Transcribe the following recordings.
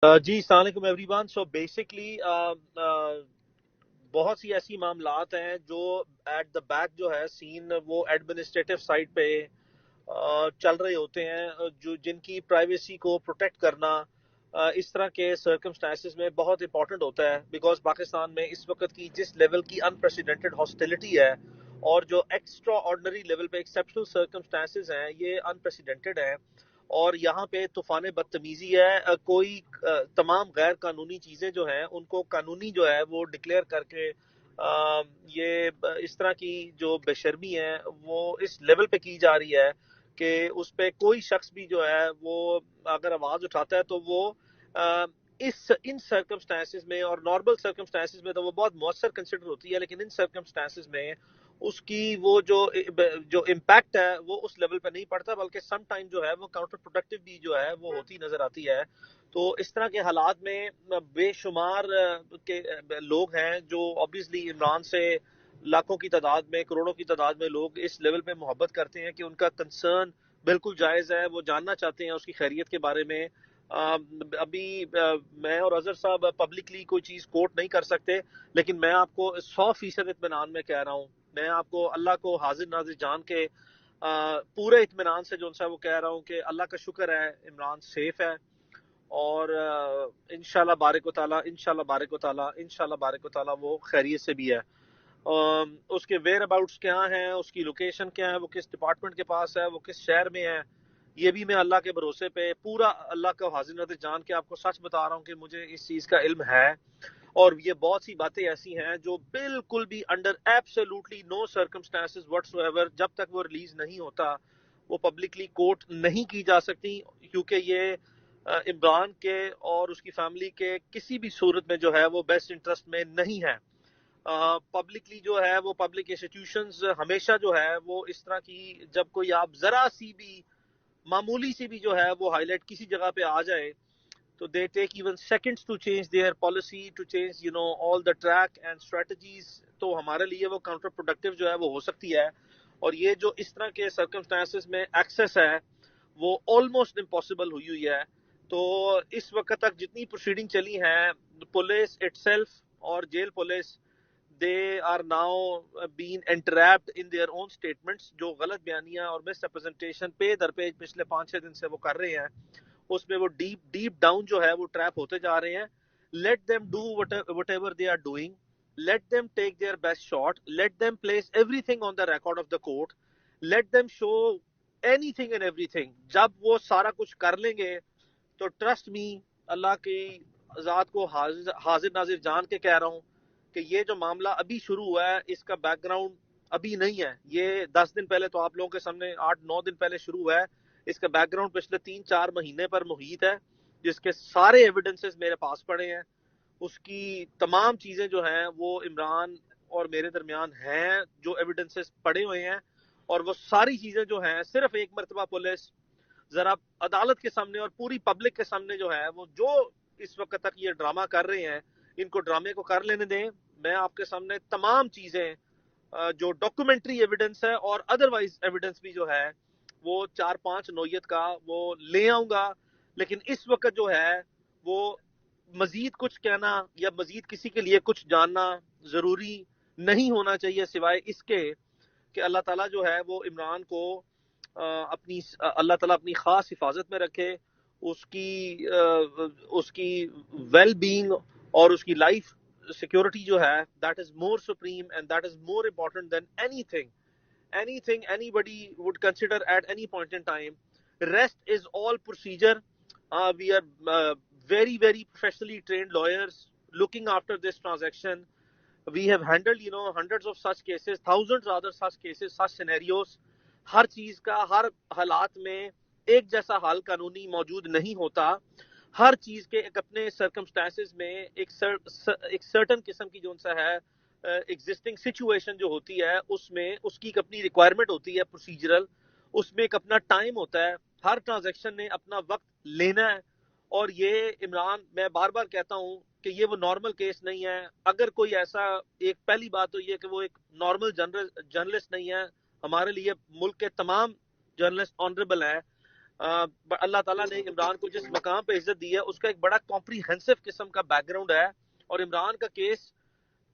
جی السلام علیکم every one. So basically بہت سی ایسی معاملات ہیں جو ایٹ دا بیک جو ہے سین وہ ایڈمنسٹریٹو سائٹ پہ چل رہے ہوتے ہیں، جو جن کی پرائیویسی کو پروٹیکٹ کرنا اس طرح کے سرکمسٹانسز میں بہت امپورٹنٹ ہوتا ہے، بیکاز پاکستان میں اس وقت کی جس لیول کی انپریسیڈنٹڈ ہاسٹیلٹی ہے اور جو ایکسٹرا آرڈنری لیول پہ ایکسیپشنل سرکمسٹانسز ہیں، یہ انپریسیڈنٹڈ ہیں. اور یہاں پہ طوفان بدتمیزی ہے. کوئی تمام غیر قانونی چیزیں جو ہیں ان کو قانونی جو ہے وہ ڈکلیئر کر کے یہ اس طرح کی جو بے شرمی ہے وہ اس لیول پہ کی جا رہی ہے کہ اس پہ کوئی شخص بھی جو ہے وہ اگر آواز اٹھاتا ہے تو وہ ان سرکمسٹانسز میں، اور نارمل سرکمسٹانسز میں تو وہ بہت مؤثر کنسیڈر ہوتی ہے، لیکن ان سرکمسٹانسز میں اس کی وہ جو امپیکٹ ہے وہ اس لیول پہ نہیں پڑتا، بلکہ سم ٹائم جو ہے وہ کاؤنٹر پروڈکٹیو بھی جو ہے وہ ہوتی نظر آتی ہے. تو اس طرح کے حالات میں بے شمار کے لوگ ہیں جو obviously عمران سے لاکھوں کی تعداد میں، کروڑوں کی تعداد میں لوگ اس لیول پہ محبت کرتے ہیں کہ ان کا کنسرن بالکل جائز ہے، وہ جاننا چاہتے ہیں اس کی خیریت کے بارے میں. ابھی میں اور اظہر صاحب پبلکلی کوئی چیز کوٹ نہیں کر سکتے، لیکن میں آپ کو 100% اطمینان میں کہہ رہا ہوں، میں آپ کو اللہ کو حاضر ناظر جان کے پورے اطمینان سے جو ان سے وہ کہہ رہا ہوں کہ اللہ کا شکر ہے عمران سیف ہے، اور انشاءاللہ بارک و تعالیٰ، انشاءاللہ بارک و تعالیٰ، انشاءاللہ بارک و تعالیٰ وہ خیریت سے بھی ہے. اس کے ویئر اباؤٹس کیا ہیں، اس کی لوکیشن کیا ہے، وہ کس ڈپارٹمنٹ کے پاس ہے، وہ کس شہر میں ہے، یہ بھی میں اللہ کے بھروسے پہ پورا اللہ کا حاضر ناظر جان کے آپ کو سچ بتا رہا ہوں کہ مجھے اس چیز کا علم ہے. اور یہ بہت سی باتیں ایسی ہیں جو بالکل بھی انڈر ایبسولوٹلی نو سرکمسٹانسز وٹس ایور جب تک وہ ریلیز نہیں ہوتا وہ پبلکلی کوٹ نہیں کی جا سکتی، کیونکہ یہ عمران کے اور اس کی فیملی کے کسی بھی صورت میں جو ہے وہ بیسٹ انٹرسٹ میں نہیں ہے. پبلکلی جو ہے وہ پبلک انسٹیٹیوشنز ہمیشہ جو ہے وہ اس طرح کی جب کوئی آپ ذرا سی بھی معمولی سی بھی جو ہے وہ ہائی لائٹ کسی جگہ پہ آ جائے تو they take even seconds to change their policy, to change all the track and strategies. تو ہمارے لیے وہ کاؤنٹر پروڈکٹیو جو ہے وہ ہو سکتی ہے. اور یہ جو اس طرح کے سرکمسٹانسز میں ایکسیس ہے وہ آلموسٹ امپاسبل ہوئی ہوئی ہے. تو اس وقت تک جتنی پروسیڈنگ چلی ہیں، پولیس اٹ سیلف اور jail police, they are now being entrapped in their own statements. جو غلط بیانیاں اور مس ریپرزنٹیشن پہ در پہ پچھلے 5-6 دن سے وہ کر رہے ہیں، اس میں وہ ڈیپ ڈاؤن جو ہے وہ ٹریپ ہوتے جا رہے ہیں. Let them do whatever they are doing, let them take their best shot, let them place everything on the record of the court, let them show anything and everything. جب وہ سارا کچھ کر لیں گے تو trust me, اللہ کی ذات کو حاضر ناظر جان کے کہہ رہا ہوں کہ یہ جو معاملہ ابھی شروع ہوا ہے اس کا بیک گراؤنڈ ابھی نہیں ہے. یہ 10 دن پہلے تو آپ لوگوں کے سامنے 8-9 دن پہلے شروع ہوا ہے. اس کا بیک گراؤنڈ پچھلے 3-4 مہینے پر محیط ہے، جس کے سارے ایویڈنسز میرے پاس پڑے ہیں. اس کی تمام چیزیں جو ہیں وہ عمران اور میرے درمیان ہیں، جو ایویڈنسز پڑے ہوئے ہیں. اور وہ ساری چیزیں جو ہیں صرف ایک مرتبہ پولیس ذرا عدالت کے سامنے اور پوری پبلک کے سامنے جو ہے وہ جو اس وقت تک یہ ڈرامہ کر رہے ہیں ان کو ڈرامے کو کر لینے دیں. میں آپ کے سامنے تمام چیزیں جو ڈاکومنٹری ایویڈنس ہے اور ادروائز ایویڈنس بھی جو ہے وہ 4-5 نوعیت کا وہ لے آؤں گا. لیکن اس وقت جو ہے وہ مزید کچھ کہنا یا مزید کسی کے لیے کچھ جاننا ضروری نہیں ہونا چاہیے، سوائے اس کے کہ اللہ تعالیٰ جو ہے وہ عمران کو اپنی اللہ تعالیٰ اپنی خاص حفاظت میں رکھے، اس کی ویل بینگ اور اس کی لائف سیکورٹی جو ہے that is more supreme and that is more important than anything anybody would consider at any point in time. Rest is all procedure. We are very very professionally trained lawyers looking after this transaction. We have handled hundreds of such cases, thousands other such cases, such scenarios. ہر چیز کا ہر حالات میں ایک جیسا حال قانونی موجود نہیں ہوتا. ہر چیز کے ایک اپنے سرکمسٹانسز میں ایک سرٹن قسم کی جو ان سے ہے ایگزسٹنگ سچویشن جو ہوتی ہے اس میں اس کی ایک اپنی ریکوائرمنٹ ہوتی ہے پروسیجرل، اس میں ایک اپنا ٹائم ہوتا ہے. ہر ٹرانزیکشن نے اپنا وقت لینا ہے. اور یہ عمران، میں بار بار کہتا ہوں کہ یہ وہ نارمل کیس نہیں ہے. اگر کوئی ایسا، ایک پہلی بات تو یہ کہ وہ ایک نارمل جرنلسٹ نہیں ہے. ہمارے لیے ملک کے تمام جرنلسٹ آنریبل ہیں، اللہ تعالیٰ نے عمران کو جس مقام پہ عزت دی ہے اس کا ایک بڑا کمپریہنسو قسم کا بیک گراؤنڈ ہے. اور عمران کا case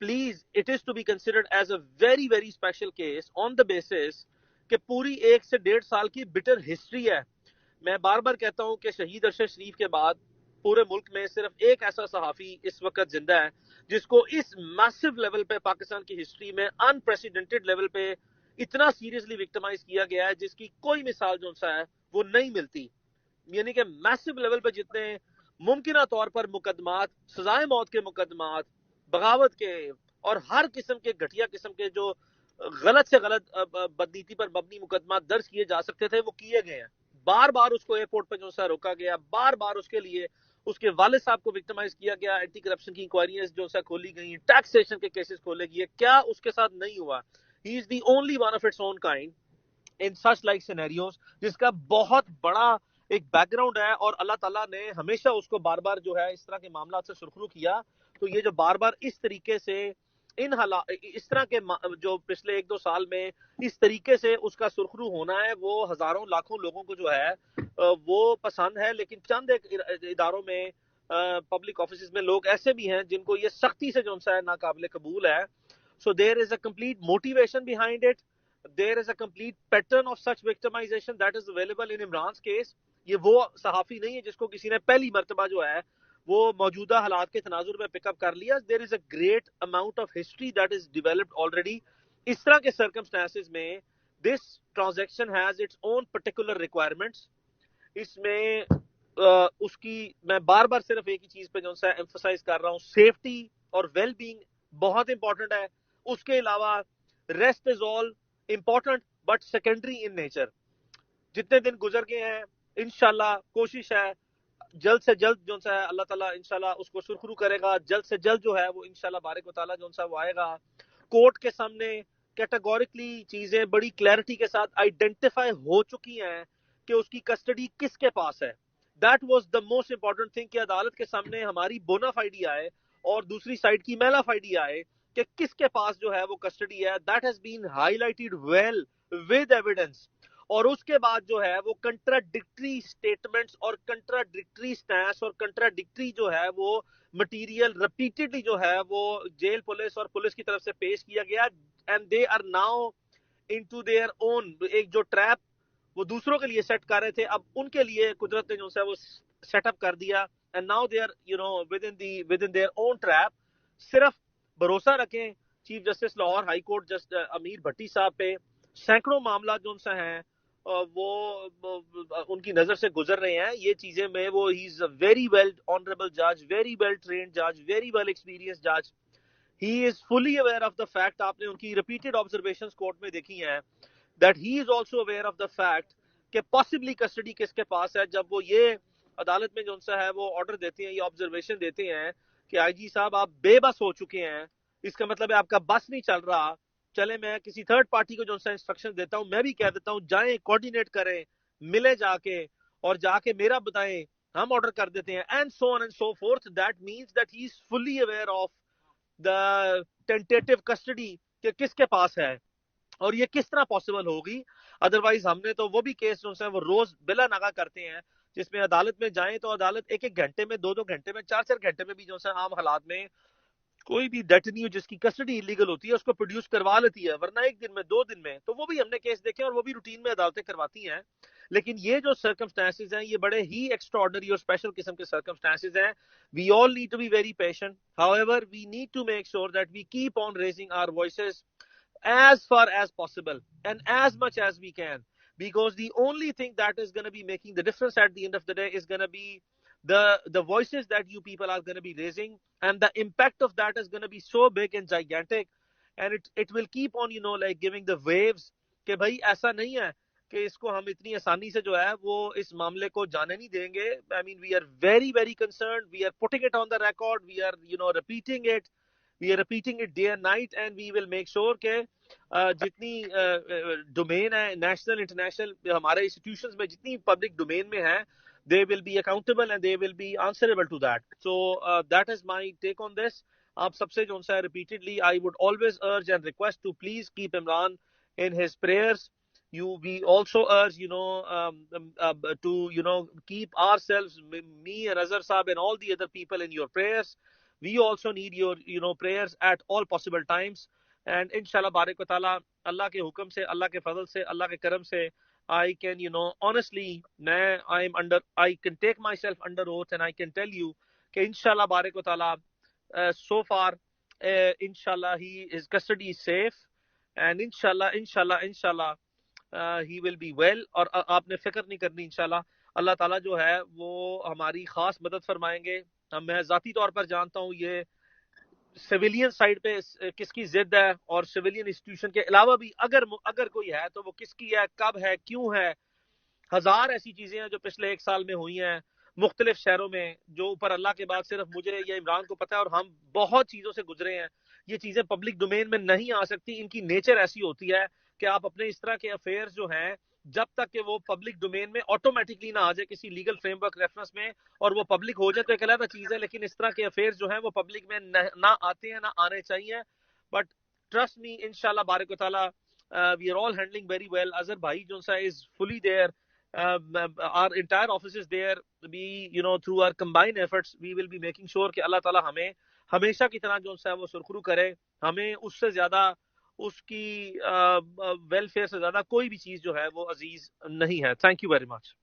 please it is to be considered as a very very special case on the basis کہ پوری 1 سے 1.5 سال کی بٹر ہسٹری ہے. میں بار بار کہتا ہوں کہ شہید ارشد شریف کے بعد پورے ملک میں صرف ایک ایسا صحافی اس وقت زندہ ہے جس کو اس میسو لیول پہ پاکستان کی ہسٹری میں انپریسیڈنٹڈ لیول پہ اتنا سیریسلی وکٹمائز کیا گیا ہے جس کی کوئی مثال جو سا ہے وہ نہیں ملتی. یعنی کہ میسو لیول پہ جتنے ممکنہ طور پر مقدمات، سزائے موت کے مقدمات، بغاوت کے اور ہر قسم کے گھٹیا قسم کے جو غلط سے غلط بدنیتی پر مبنی مقدمات درج کیے جا سکتے تھے وہ کیے گئے ہیں. بار بار اس کو ایئرپورٹ پہ جو سا روکا گیا، بار بار اس کے لیے اس کے والد صاحب کو وکٹمائز کیا گیا، اینٹی کرپشن کی انکوائریز جو سا کھولی گئی، ٹیکسیشن کے کیسز کھولے گئے. کیا اس کے ساتھ نہیں ہوا؟ He is the only one of its own kind in such like scenarios, جس کا بہت بڑا ایک بیک گراؤنڈ ہے. اور اللہ تعالیٰ نے ہمیشہ اس کو بار بار جو ہے اس طرح کے معاملات سے سرخرو کیا. تو یہ جو بار بار اس طریقے سے اس طرح کے جو پچھلے 1-2 سال میں اس طریقے سے اس کا سرخرو ہونا ہے وہ ہزاروں لاکھوں لوگوں کو جو ہے وہ پسند ہے. لیکن چند ایک اداروں میں پبلک آفیسز میں لوگ ایسے بھی ہیں جن کو یہ سختی سے جو ہے ناقابل قبول ہے. So there is a complete motivation behind it. There is a complete pattern of such victimization that is available in Imran's case. یہ وہ صحافی نہیں ہے جس کو کسی نے پہلی مرتبہ جو ہے وہ موجودہ حالات کے تناظر میں پک اپ کر لیا. There is a great amount of history that is developed already. اس طرح کے circumstances میں this transaction has its own particular requirements. اس میں اس کی میں بار بار صرف ایک ہی چیز پہ جو ہے ایمفسائز کر رہا ہوں، سیفٹی اور ویل بینگ بہت امپورٹنٹ ہے. اس کے علاوہ rest is all important but secondary in nature. جتنے دن گزر گئے ہیں انشاءاللہ کوشش ہے جلد سے جلد جو ہے اللہ تعالیٰ انشاءاللہ اس کو سرخرو کرے گا. جلد سے جلد جو ہے وہ انشاءاللہ بارک و تعالیٰ جو ہے وہ آئے گا کورٹ کے سامنے. کیٹیگورکلی چیزیں بڑی کلیئرٹی کے ساتھ آئیڈینٹیفائی ہو چکی ہیں کہ اس کی کسٹڈی کس کے پاس ہے. That was the most important thing کہ عدالت کے سامنے ہماری بونا فائڈی آئے اور دوسری سائڈ کی میلا فائڈی آئے کہ کس کے پاس جو ہے وہ کسٹڈی ہے. That has been highlighted well with evidence. اور اس کے بعد جو ہے وہ کنٹراڈکٹری سٹیٹمنٹس اور کنٹراڈکٹری سٹینس اور کنٹراڈکٹری جو ہے وہ مٹیریل ریپیٹڈلی جو ہے وہ جیل پولیس اور پولیس کی طرف سے پیش کیا گیا. And they are now into their own, ایک جو ٹریپ وہ دوسروں کے لیے سیٹ کر رہے تھے اب ان کے لیے قدرت نے جو ہے وہ سیٹ اپ کر دیا. And now they are with in their own trap. صرف بھروسہ رکھیں chief justice Lahore high court Amir Bhatti صاحب پہ. سینکڑوں معاملات جو سے ہیں وہ ان کی نظر سے گزر رہے ہیں. یہ چیزیں میں وہ he is a very well honourable جج، ویری ویل ٹرینڈ جج، ویری ویل ایکسپیرینس جج. He is fully aware of the fact. آپ نے ان کی ریپیٹڈ آبزرویشنز کورٹ میں دیکھی ہیں that he is also aware of the fact کہ possibly کسٹڈی کس کے پاس ہے. جب وہ یہ عدالت میں جو سا ہے وہ آرڈر دیتے ہیں، یہ آبزرویشن دیتے ہیں کہ آئی جی صاحب آپ بے بس ہو چکے ہیں، اس کا مطلب ہے آپ کا بس نہیں چل رہا، چلے میں کسی تھرڈ پارٹی کو جو سا انسٹرکشن دیتا ہوں، میں بھی کہہ دیتا ہوں جائیں کوارڈینیٹ کریں، ملے جا کے اور جا کے میرا بتائیں، ہم آرڈر کر دیتے ہیں and so on and so forth. That means that he is fully aware of the tentative custody کہ کس کے پاس ہے. اور یہ کس طرح پاسبل ہوگی؟ ادروائز ہم نے تو وہ بھی کیس جو ہے وہ روز بلا ناغہ کرتے ہیں جس میں عدالت میں جائیں تو عدالت 1-1 گھنٹے میں، 2-2 گھنٹے میں، 4-4 گھنٹے میں بھی جو ہے عام حالات میں کوئی بھی ڈیٹنیو جس کی کسٹڈی انلیگل ہوتی ہے اس کو پروڈیوس کروا لیتی ہے، ورنہ 1 دن میں 2 دن میں. تو وہ بھی ہم نے کیس دیکھے اور وہ بھی روٹین میں عدالتیں کرواتی ہیں. لیکن یہ جو سرکمسٹانسز ہیں یہ بڑے ہی ایکسٹراڈنری اور اسپیشل قسم کے سرکمسٹانسز ہیں. We all need to be very patient. However, we need to make sure that we keep on raising our voices as far as possible and as much as we can, because the only thing that is going to be making the difference at the end of the day is going to be the voices that you people are going to be raising, and the impact of that is going to be so big and gigantic, and it will keep on like giving the waves کہ بھائی ایسا نہیں ہے کہ اس کو ہم اتنی آسانی سے جو ہے وہ اس معاملے کو جانے نہیں دیں گے. I mean, we are very very concerned. We are putting it on the record. We are repeating it. We are repeating it day and night, and we will make sure کہ جتنی ڈومین ہے national international ہمارے institutions میں جتنی public domain میں ہے they will be accountable and they will be answerable to that. So that is my take on this. آپ سب سے جو ہے repeatedly I would always urge and request to please keep Imran in his prayers. we also urge, to, keep ourselves, me and Azhar Saab and all the other people in your prayers. We also need your, prayers at all possible times. And inshallah, barik wa ta'ala, Allah ke hukam se, Allah ke fadl se, Allah ke karam se, I can, honestly, I can take myself under oath and I can tell you, that inshallah, barik wa ta'ala, so far, inshallah, his custody is safe. And inshallah, he will be well. اور آپ نے فکر نہیں کرنی انشاءاللہ. اللہ تعالیٰ جو ہے وہ ہماری خاص مدد فرمائیں گے. میں ذاتی طور پر جانتا ہوں یہ سویلین سائڈ پہ کس کی ضد ہے, اور سویلین انسٹیٹیوشن کے علاوہ بھی اگر کوئی ہے تو وہ کس کی ہے, کب ہے, کیوں ہے. ہزار ایسی چیزیں ہیں جو پچھلے 1 سال میں ہوئی ہیں مختلف شہروں میں, جو اوپر اللہ کے بعد صرف مجھے یا عمران کو پتہ ہے, اور ہم بہت چیزوں سے گزرے ہیں. یہ چیزیں پبلک ڈومین میں نہیں آ سکتی, ان کی نیچر ایسی ہوتی ہے کہ آپ اپنے اس طرح کے افیئرز جو ہیں, جب تک کہ وہ پبلک ڈومین میں آٹومیٹکلی نہ آ جائے کسی لیگل فریم ورک ریفرنس میں, اور وہ پبلک ہو جائے تو ایک علیحدہ چیز ہے, لیکن اس طرح کے افیئرز جو ہیں وہ پبلک میں نہ آتے ہیں, نہ آنے چاہیے. بٹ ٹرسٹ می, انشاءاللہ بارک و تعالیٰ, we are all handling very well. Azhar bhai jonsa is fully there. Our entire office is there. We, through our combined efforts, we will be making sure کہ اللہ تعالیٰ ہمیں ہمیشہ کی طرح جو ہے وہ سرخرو کرے. ہمیں اس سے زیادہ, اس کی ویلفیئر سے زیادہ کوئی بھی چیز جو ہے وہ عزیز نہیں ہے. Thank you very much.